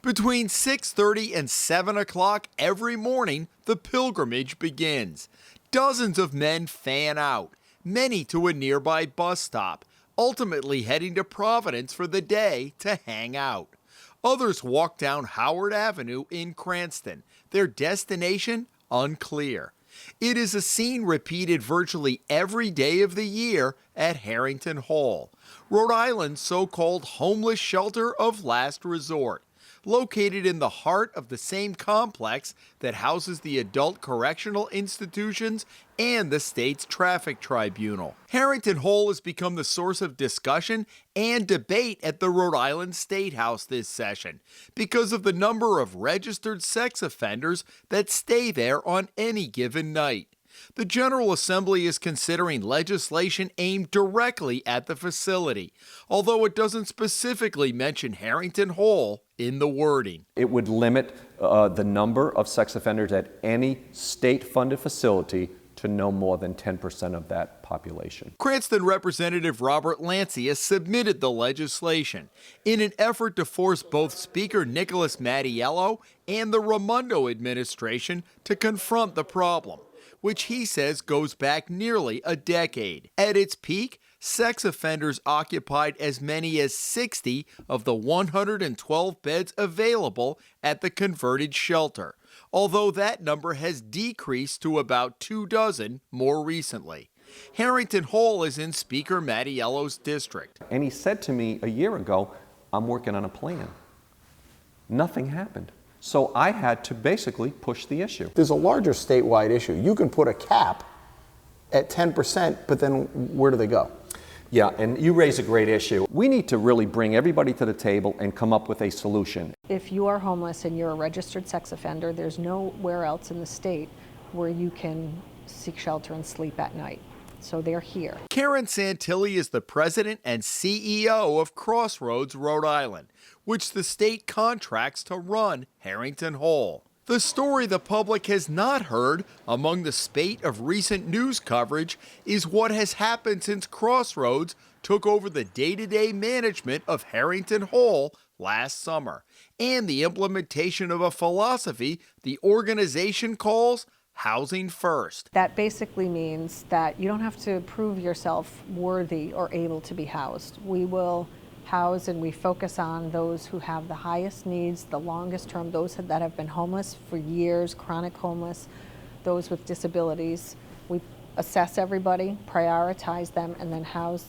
Between 6:30 and 7 o'clock every morning, the pilgrimage begins. Dozens of men fan out, many to a nearby bus stop, ultimately heading to Providence for the day to hang out. Others walk down Howard Avenue in Cranston, their destination unclear. It is a scene repeated virtually every day of the year at Harrington Hall, Rhode Island's so-called homeless shelter of last resort, located in the heart of the same complex that houses the adult correctional institutions and the state's traffic tribunal. Harrington Hall has become the source of discussion and debate at the Rhode Island State House this session because of the number of registered sex offenders that stay there on any given night. The General Assembly is considering legislation aimed directly at the facility, although it doesn't specifically mention Harrington Hall in the wording. It would limit the number of sex offenders at any state-funded facility to no more than 10% of that population. Cranston Representative Robert Lancia submitted the legislation in an effort to force both Speaker Nicholas Mattiello and the Raimondo administration to confront the problem, which he says goes back nearly a decade. At its peak, sex offenders occupied as many as 60 of the 112 beds available at the converted shelter, although that number has decreased to about 24 more recently. Harrington Hall is in Speaker Mattiello's district. And he said to me a year ago, I'm working on a plan. Nothing happened. So I had to basically push the issue. There's a larger statewide issue. You can put a cap at 10%, but then where do they go? Yeah, and you raise a great issue. We need to really bring everybody to the table and come up with a solution. If you are homeless and you're a registered sex offender, there's nowhere else in the state where you can seek shelter and sleep at night. So they're here. Karen Santilli is the president and CEO of Crossroads, Rhode Island, which the state contracts to run Harrington Hall. The story the public has not heard among the spate of recent news coverage is what has happened since Crossroads took over the day-to-day management of Harrington Hall last summer, and the implementation of a philosophy the organization calls Housing First. That basically means that you don't have to prove yourself worthy or able to be housed. We will house and we focus on those who have the highest needs, the longest term, those that have been homeless for years, chronic homeless, those with disabilities. We assess everybody, prioritize them, and then house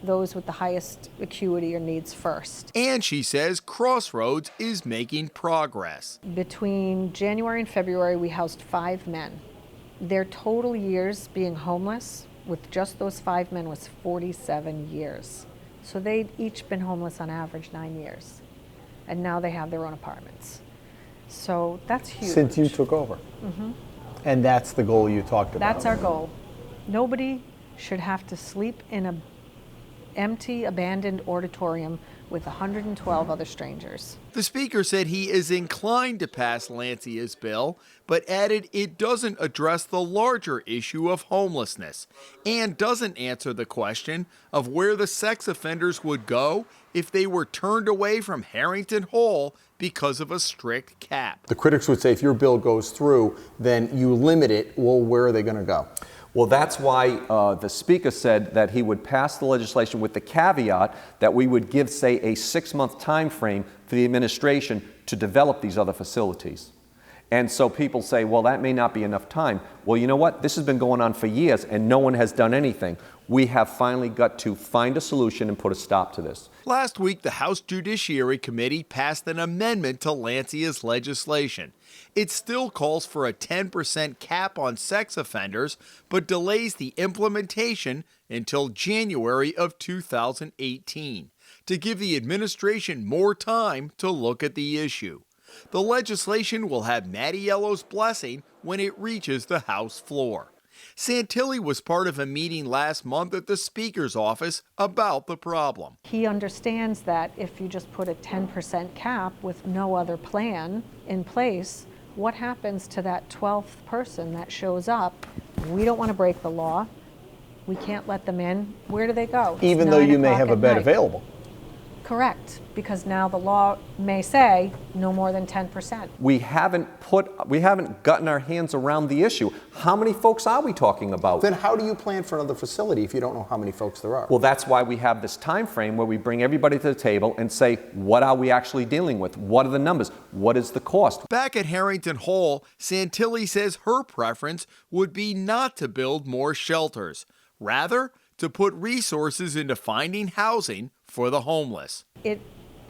those with the highest acuity or needs first. And she says Crossroads is making progress. Between January and February, we housed 5 men. Their total years being homeless with just those 5 men was 47 years. So they'd each been homeless on average 9 years. And now they have their own apartments. So that's huge. Since you took over. Mm-hmm. And that's the goal you talked about. That's our goal. Nobody should have to sleep in an empty, abandoned auditorium with 112 other strangers. The speaker said he is inclined to pass Lancia's bill, but added it doesn't address the larger issue of homelessness and doesn't answer the question of where the sex offenders would go if they were turned away from Harrington Hall because of a strict cap. The critics would say if your bill goes through, then you limit it. Well, where are they going to go? Well, that's why the speaker said that he would pass the legislation with the caveat that we would give, say, a 6-month time frame for the administration to develop these other facilities. And so people say, well, that may not be enough time. Well, you know what? This has been going on for years and no one has done anything. We have finally got to find a solution and put a stop to this. Last week, the House Judiciary Committee passed an amendment to Lancia's legislation. It still calls for a 10% cap on sex offenders, but delays the implementation until January of 2018 to give the administration more time to look at the issue. The legislation will have Mattiello's blessing when it reaches the House floor. Santilli was part of a meeting last month at the Speaker's office about the problem. He understands that if you just put a 10% cap with no other plan in place, what happens to that 12th person that shows up? We don't want to break the law. We can't let them in. Where do they go? Even though you may have a bed available. Correct, because now the law may say no more than 10%. We haven't gotten our hands around the issue. How many folks are we talking about? Then how do you plan for another facility if you don't know how many folks there are? Well, that's why we have this time frame where we bring everybody to the table and say, what are we actually dealing with? What are the numbers? What is the cost? Back at Harrington Hall, Santilli says her preference would be not to build more shelters, rather to put resources into finding housing for the homeless. It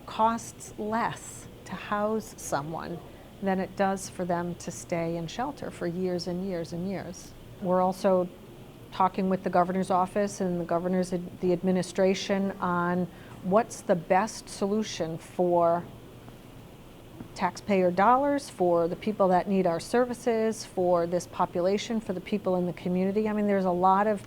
costs less to house someone than it does for them to stay in shelter for years and years and years. We're also talking with the governor's office and the administration on what's the best solution for taxpayer dollars, for the people that need our services, for this population, for the people in the community. I mean, there's a lot of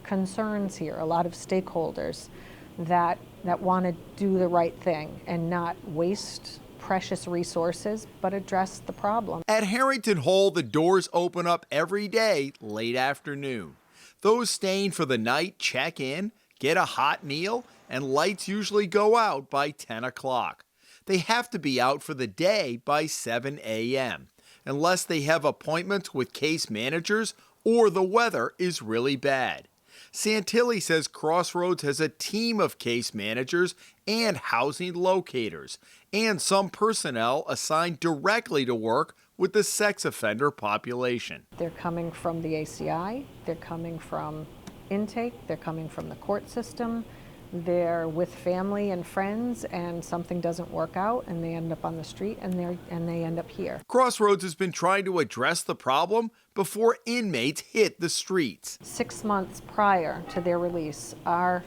concerns here, a lot of stakeholders that want to do the right thing and not waste precious resources, but address the problem. At Harrington Hall, the doors open up every day late afternoon. Those staying for the night check in, get a hot meal, and lights usually go out by 10 o'clock. They have to be out for the day by 7 a.m., unless they have appointments with case managers or the weather is really bad. Santilli says Crossroads has a team of case managers and housing locators, and some personnel assigned directly to work with the sex offender population. They're coming from the ACI, they're coming from intake, they're coming from the court system, they're with family and friends, and something doesn't work out and they end up on the street and they end up here. Crossroads has been trying to address the problem before inmates hit the streets. 6 months prior to their release, a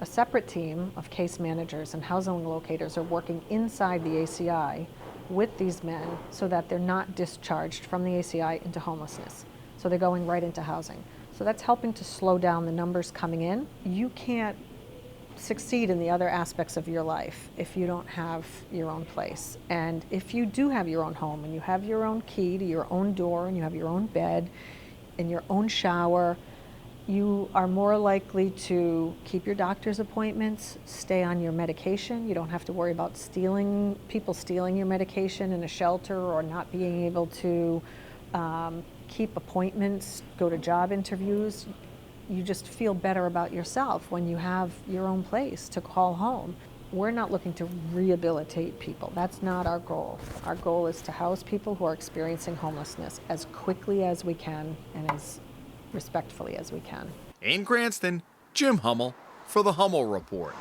separate team of case managers and housing locators are working inside the ACI with these men so that they're not discharged from the ACI into homelessness. So they're going right into housing. So that's helping to slow down the numbers coming in. You can't succeed in the other aspects of your life if you don't have your own place. And if you do have your own home and you have your own key to your own door and you have your own bed and your own shower, you are more likely to keep your doctor's appointments, stay on your medication. You don't have to worry about people stealing your medication in a shelter or not being able to keep appointments, go to job interviews. You just feel better about yourself when you have your own place to call home. We're not looking to rehabilitate people. That's not our goal. Our goal is to house people who are experiencing homelessness as quickly as we can and as respectfully as we can. In Cranston, Jim Hummel for the Hummel Report.